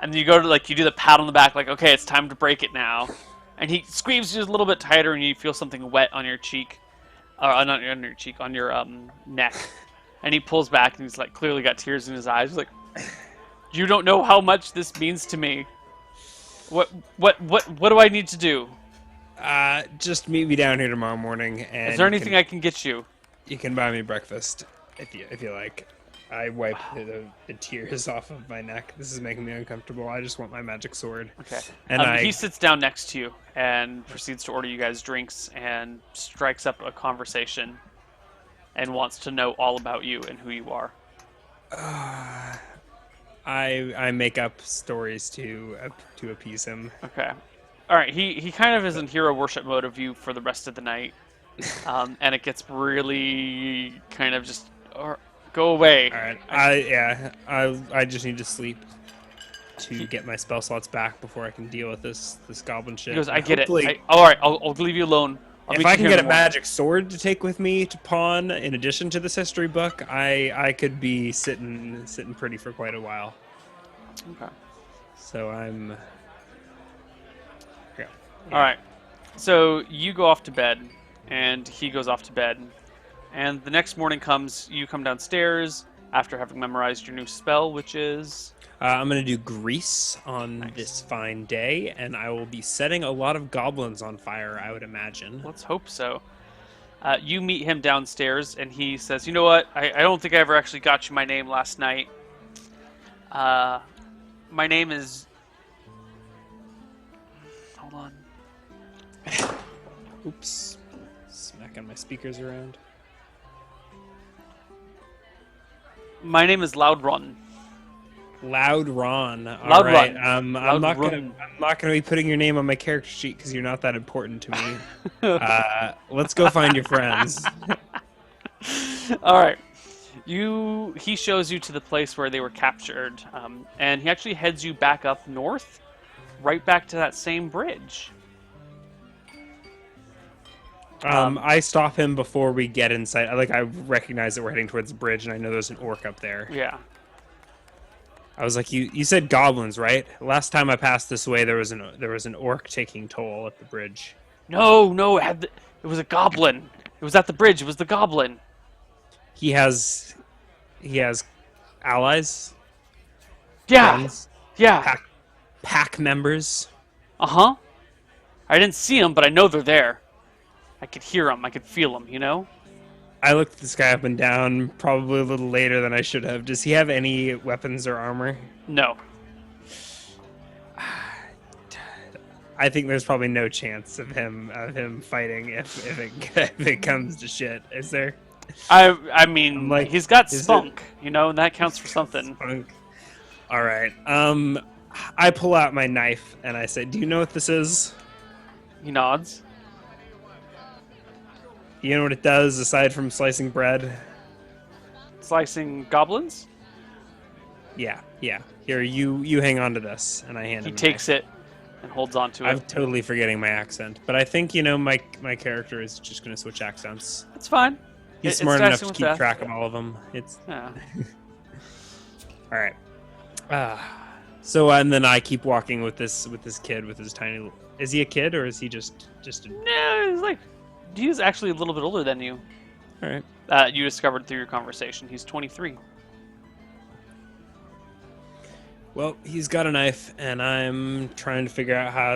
B: And you go to, you do the pat on the back, okay, it's time to break it now. And he squeezes you a little bit tighter, and you feel something wet on your cheek. Not on your cheek, on your neck. And he pulls back, and he's, clearly got tears in his eyes. He's like, you don't know how much this means to me. What do I need to do?
A: Just meet me down here tomorrow morning. And
B: is there anything I can get you?
A: You can buy me breakfast, if you like. I wipe the tears off of my neck. This is making me uncomfortable. I just want my magic sword.
B: Okay.
A: And
B: he sits down next to you and proceeds to order you guys drinks and strikes up a conversation and wants to know all about you and who you are.
A: I make up stories to appease him.
B: Okay. All right. He kind of is in hero worship mode of you for the rest of the night, and it gets really kind of just. Go away.
A: All right. I just need to sleep to get my spell slots back before I can deal with this goblin shit.
B: He goes, I get it. All right, I'll leave you alone.
A: If I can get a magic sword to take with me to pawn, in addition to this history book, I could be sitting pretty for quite a while.
B: Okay.
A: So I'm. Yeah.
B: All right. So you go off to bed, and he goes off to bed. And the next morning comes, you come downstairs after having memorized your new spell, which is...
A: I'm going to do grease on this fine day, and I will be setting a lot of goblins on fire, I would imagine.
B: Let's hope so. You meet him downstairs, and he says, you know what, I don't think I ever actually got you my name last night. My name is... Hold on.
A: Oops. Smacking my speakers around.
B: My name is Loud Run.
A: Loud Ron. All
B: Loud
A: right.
B: Run.
A: I'm not gonna be putting your name on my character sheet because you're not that important to me. Let's go find your friends.
B: All right. He shows you to the place where they were captured, and he actually heads you back up north, right back to that same bridge.
A: I stop him before we get inside. I recognize that we're heading towards the bridge, and I know there's an orc up there.
B: Yeah.
A: I was like, you said goblins, right? Last time I passed this way, there was an orc taking toll at the bridge.
B: No, it was a goblin. It was at the bridge. It was the goblin.
A: He has allies.
B: Yeah.
A: Friends,
B: yeah.
A: Pack members.
B: Uh-huh. I didn't see them, but I know they're there. I could hear them. I could feel them, you know?
A: I looked this guy up and down probably a little later than I should have. Does he have any weapons or armor?
B: No.
A: I think there's probably no chance of him fighting if it comes to shit. Is there?
B: I
A: I'm
B: mean,
A: like,
B: he's got
A: is it
B: spunk, and that counts for something.
A: spunk? All right. I pull out my knife and I say, "Do you know what this is?
B: He nods.
A: Do you know what it does aside from slicing bread?"
B: Slicing goblins?
A: Yeah. Here, you hang on to this, and I hand
B: He
A: him the
B: takes
A: knife.
B: it and holds on to it.
A: I'm totally forgetting my accent, but I think my character is just going to switch accents.
B: It's fine.
A: He's
B: It's
A: smart enough
B: dashing
A: to
B: with
A: keep
B: death.
A: track of all of them. It's
B: Yeah.
A: all right. So and then I keep walking with this kid with his tiny. Is he a kid or is he just a?
B: No, he's actually a little bit older than you.
A: All right.
B: You discovered through your conversation. He's 23.
A: Well, he's got a knife, and I'm trying to figure out how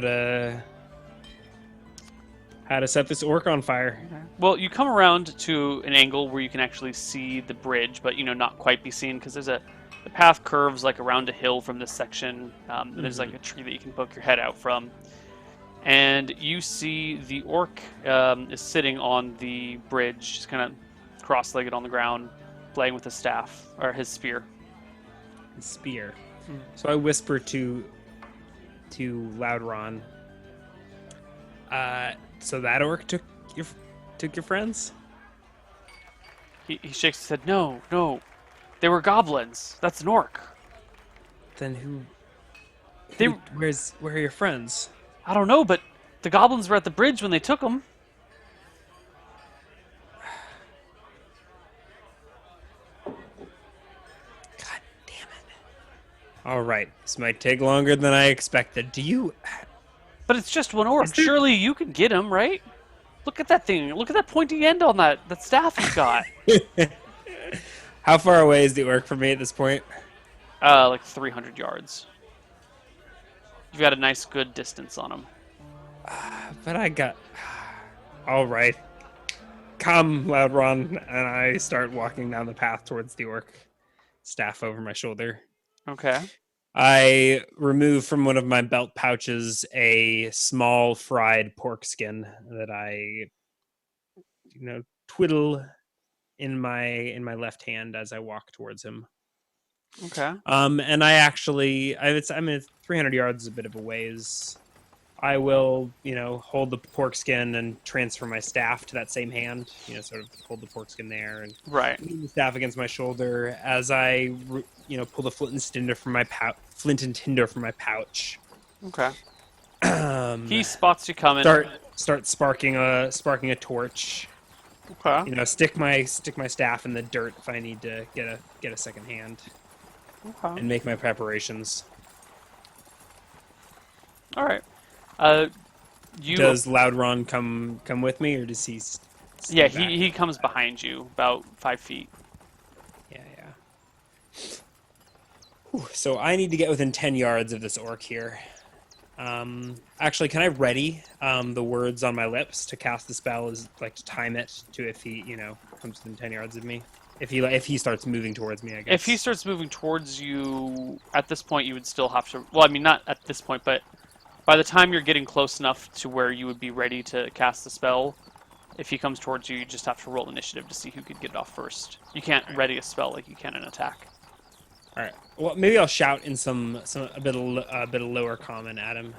A: to set this orc on fire.
B: Well, you come around to an angle where you can actually see the bridge, but not quite be seen because the path curves like around a hill from this section. There's like a tree that you can poke your head out from, and you see the orc is sitting on the bridge, just kind of cross-legged on the ground, playing with his staff or his spear.
A: His spear. So I whisper to Loudron. So that orc took your friends?
B: He shakes his head. No, they were goblins. That's an orc.
A: Then
B: They-
A: where are your friends?
B: I don't know, but the goblins were at the bridge when they took them.
A: God damn it. All right. This might take longer than I expected.
B: But it's just one orc. Surely you can get him, right? Look at that thing. Look at that pointy end on that staff he's got.
A: How far away is the orc from me at this point?
B: Like 300 yards. You've got a nice, good distance on him.
A: But I got... All right. Come, Loudron. And I start walking down the path towards the orc, staff over my shoulder.
B: Okay.
A: I remove from one of my belt pouches a small fried pork skin that I, twiddle in my left hand as I walk towards him.
B: Okay.
A: And I'm at 300 yards is a bit of a ways. I will, hold the pork skin and transfer my staff to that same hand. Sort of hold the pork skin there and
B: Right.
A: lean the staff against my shoulder as I, pull the flint and tinder from my pouch.
B: Okay. He spots you coming.
A: Start sparking a torch.
B: Okay.
A: Stick my staff in the dirt if I need to get a second hand.
B: Okay.
A: And make my preparations.
B: All right.
A: Does Loudron come with me, or does he?
B: Yeah,
A: stay back?
B: he comes behind you about 5 feet.
A: Yeah. Whew, so I need to get within 10 yards of this orc here. Actually, can I ready the words on my lips to cast the spell? Is like to time it to if he comes within 10 yards of me. If he starts moving towards me, I guess.
B: If he starts moving towards you, at this point you would still have to... Well, I mean, not at this point, but by the time you're getting close enough to where you would be ready to cast the spell, if he comes towards you, you just have to roll initiative to see who could get it off first. You can't ready a spell like you can an attack.
A: All right. Well, maybe I'll shout in a bit of lower common at him.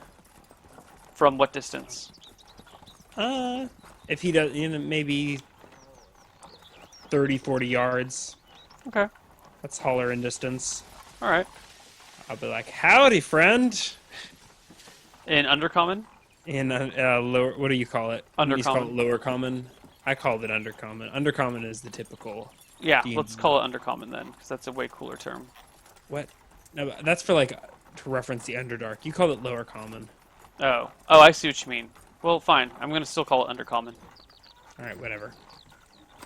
B: From what distance?
A: If he does, maybe 30, 40 yards.
B: Okay.
A: That's holler in distance.
B: All right.
A: I'll be like, "Howdy, friend."
B: In Undercommon?
A: In lower, what do you call it? You call it
B: Undercommon.
A: lower common. I called it undercommon. Undercommon is the typical.
B: Yeah,
A: D&D.
B: let's call it Undercommon then, because that's a way cooler term.
A: What? No, that's for to reference the Underdark. You called it lower common.
B: Oh, I see what you mean. Well, fine. I'm going to still call it Undercommon.
A: All right, whatever.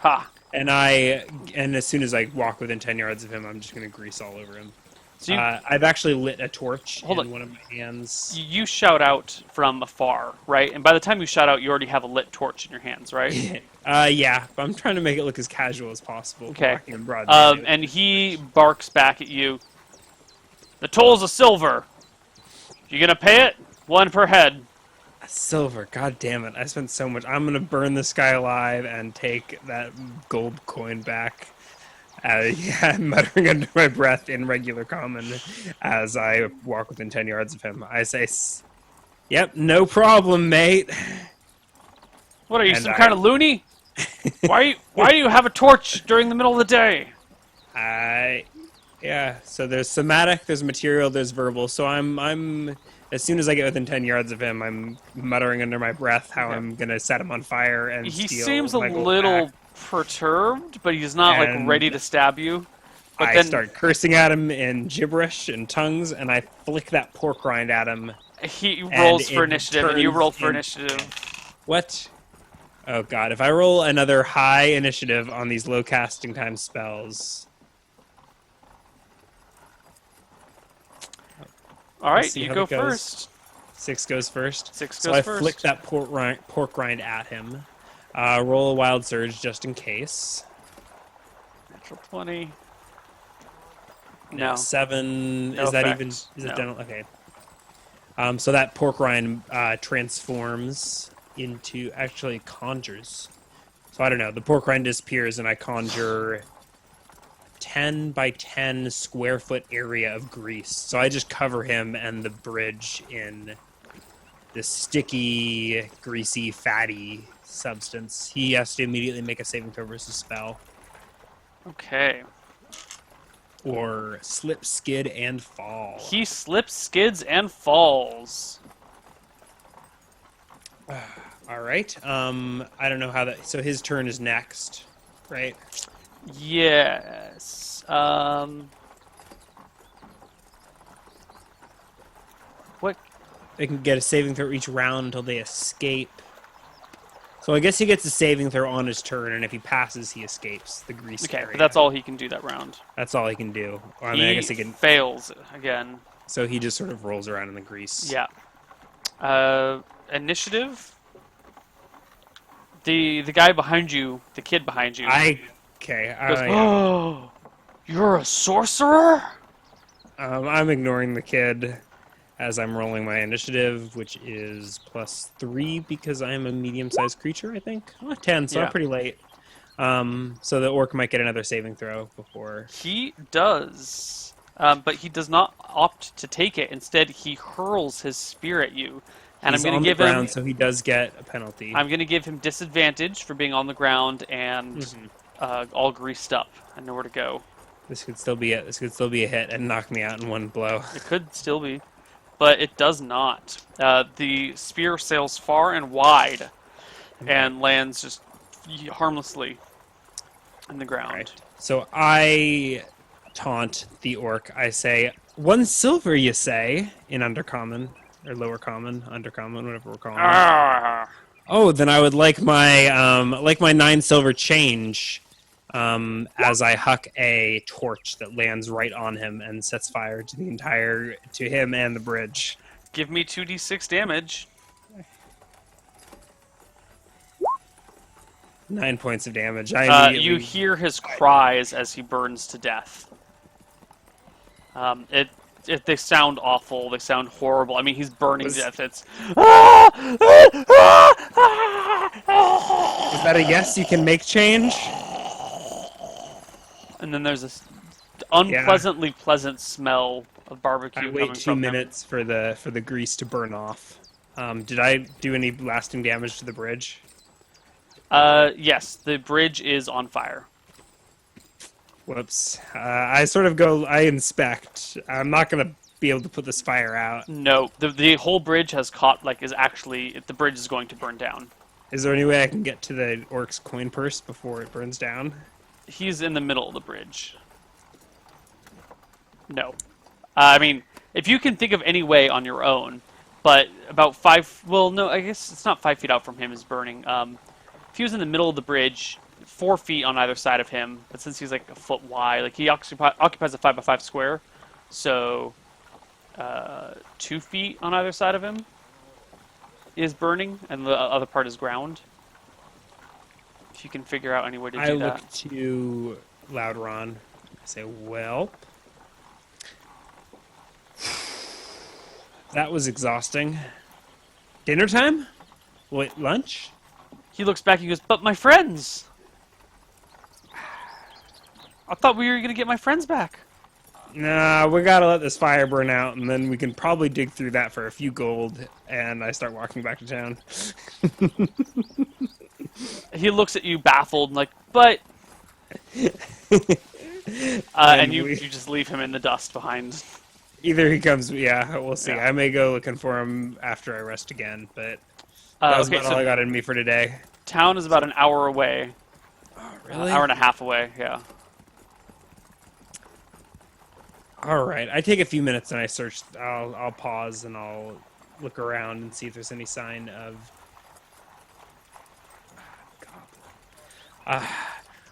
B: Ha!
A: And as soon as I walk within 10 yards of him, I'm just going to grease all over him.
B: So
A: I've actually lit a torch
B: Hold
A: in
B: on.
A: one of my hands.
B: you shout out from afar, right? And by the time you shout out, you already have a lit torch in your hands, right?
A: Yeah, but I'm trying to make it look as casual as possible.
B: Okay.
A: Walking in broad daylight.
B: And he barks back at you. The toll's a silver. You gonna pay it? 1 per head.
A: Silver. God damn it! I spent so much. I'm gonna burn this guy alive and take that gold coin back. Yeah, I'm muttering under my breath in regular common as I walk within 10 yards of him. I say, "Yep, no problem, mate."
B: What are you,
A: And
B: some kind of loony? Why do you have a torch during the middle of the day?
A: I, yeah. So there's somatic, there's material, there's verbal. So I'm as soon as I get within 10 yards of him, I'm muttering under my breath how
B: Okay.
A: I'm gonna set him on fire and
B: He
A: steal
B: seems a
A: my gold back.
B: little perturbed, but he's not like ready
A: And
B: to stab you. But
A: I
B: then
A: start cursing at him in gibberish and tongues, and I flick that pork rind at him,
B: he
A: and
B: rolls for
A: it
B: initiative, and you
A: turns
B: rolled for
A: in.
B: initiative.
A: What? Oh god, if I roll another high initiative on these low casting time spells.
B: All
A: Let's
B: right,
A: see
B: you
A: how
B: go
A: it goes.
B: first.
A: 6 goes first.
B: 6
A: So
B: goes
A: I
B: first.
A: flick that pork rind at him. Roll a wild surge just in case.
B: Natural 20. No.
A: 7.
B: No
A: Is that
B: effect.
A: even? Is it
B: No.
A: dental? Okay. So that pork rind transforms into actually conjures. So I don't know. The pork rind disappears, and I conjure 10 by 10 square foot area of grease. So I just cover him and the bridge in this sticky, greasy, fatty substance. He has to immediately make a saving throw versus spell,
B: Okay.
A: or slip, skid, and fall.
B: He slips, skids, and falls.
A: All right. I don't know how that. So his turn is next, right?
B: Yes. What?
A: They can get a saving throw each round until they escape. So I guess he gets a saving throw on his turn, and if he passes, he escapes the grease
B: Okay,
A: area.
B: but that's all he can do that round.
A: That's all he can do. Or, I mean,
B: He
A: I guess he can.
B: fails again.
A: So he just sort of rolls around in the grease.
B: Yeah. Initiative. The guy behind you, the kid behind you,
A: Okay.
B: goes, "Oh, you're a sorcerer."
A: I'm ignoring the kid as I'm rolling my initiative, which is +3 because I am a medium-sized creature, I think. 10, so
B: Yeah.
A: I'm pretty late. So the orc might get another saving throw before.
B: He does, but he does not opt to take it. Instead, he hurls his spear at you, and
A: He's
B: I'm going
A: on
B: to
A: the
B: give him.
A: ground, so he does get a penalty.
B: I'm going to give him disadvantage for being on the ground and all greased up and nowhere to go.
A: This could still be it. This could still be a hit and knock me out in one blow.
B: It could still be, but it does not. The spear sails far and wide and lands just harmlessly in the ground.
A: Right. So I taunt the orc. I say, 1 silver, you say, in undercommon. Or lower common, undercommon, whatever we're calling it.
B: Ah!
A: Oh, then I would like my 9 silver change as I huck a torch that lands right on him and sets fire to to him and the bridge.
B: Give me 2d6 damage.
A: 9 points of damage. I immediately...
B: You hear his cries as he burns to death. They sound awful. They sound horrible. I mean, he's burning to death. It's...
A: Is that a yes? You can make change?
B: And then there's this unpleasantly pleasant smell of barbecue
A: I
B: coming
A: wait 2
B: from him.
A: minutes for the grease to burn off. Did I do any lasting damage to the bridge?
B: Yes, the bridge is on fire.
A: Whoops. I sort of go, I inspect. I'm not going to be able to put this fire out.
B: No, the whole bridge has caught, the bridge is going to burn down.
A: Is there any way I can get to the orc's coin purse before it burns down?
B: He's in the middle of the bridge. No. I mean, if you can think of any way on your own, but about 5, well, no, I guess it's not 5 feet out from him is burning. If he was in the middle of the bridge, 4 feet on either side of him, but since he's like a foot wide, like he occupies a 5x5 square, so 2 feet on either side of him is burning, and the other part is ground. If you can figure out any way to do that.
A: I look to Loudron. I say, well, that was exhausting. Dinner time? Wait, lunch?
B: He looks back and he goes, "But my friends! I thought we were going to get my friends back."
A: Nah, we gotta let this fire burn out, and then we can probably dig through that for a few gold, and I start walking back to town.
B: He looks at you baffled, like, "But..." and you just leave him in the dust behind.
A: Either he comes, yeah, we'll see.
B: Yeah.
A: I may go looking for him after I rest again, but that was
B: Okay,
A: about
B: so
A: all I got in me for today.
B: town is about an hour away.
A: Oh,
B: An hour and a half away, yeah.
A: All right, I take a few minutes and I search. I'll pause and I'll look around and see if there's any sign of.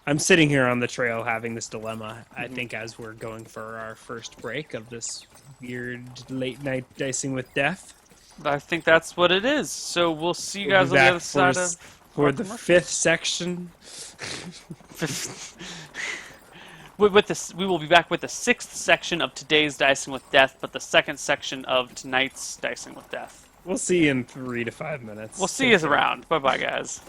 A: I'm sitting here on the trail having this dilemma. I think as we're going for our first break of this weird late night dicing with death.
B: I think that's what it is. So we'll see you
A: We'll
B: guys
A: be
B: on the
A: back
B: other side of
A: for
B: our
A: the
B: commercial.
A: fifth section.
B: With this, we will be back with the 6th section of today's Dicing with Death, but the 2nd section of tonight's Dicing with Death.
A: We'll see you in 3 to 5 minutes.
B: We'll see
A: Take
B: you
A: care.
B: around. Bye-bye, guys.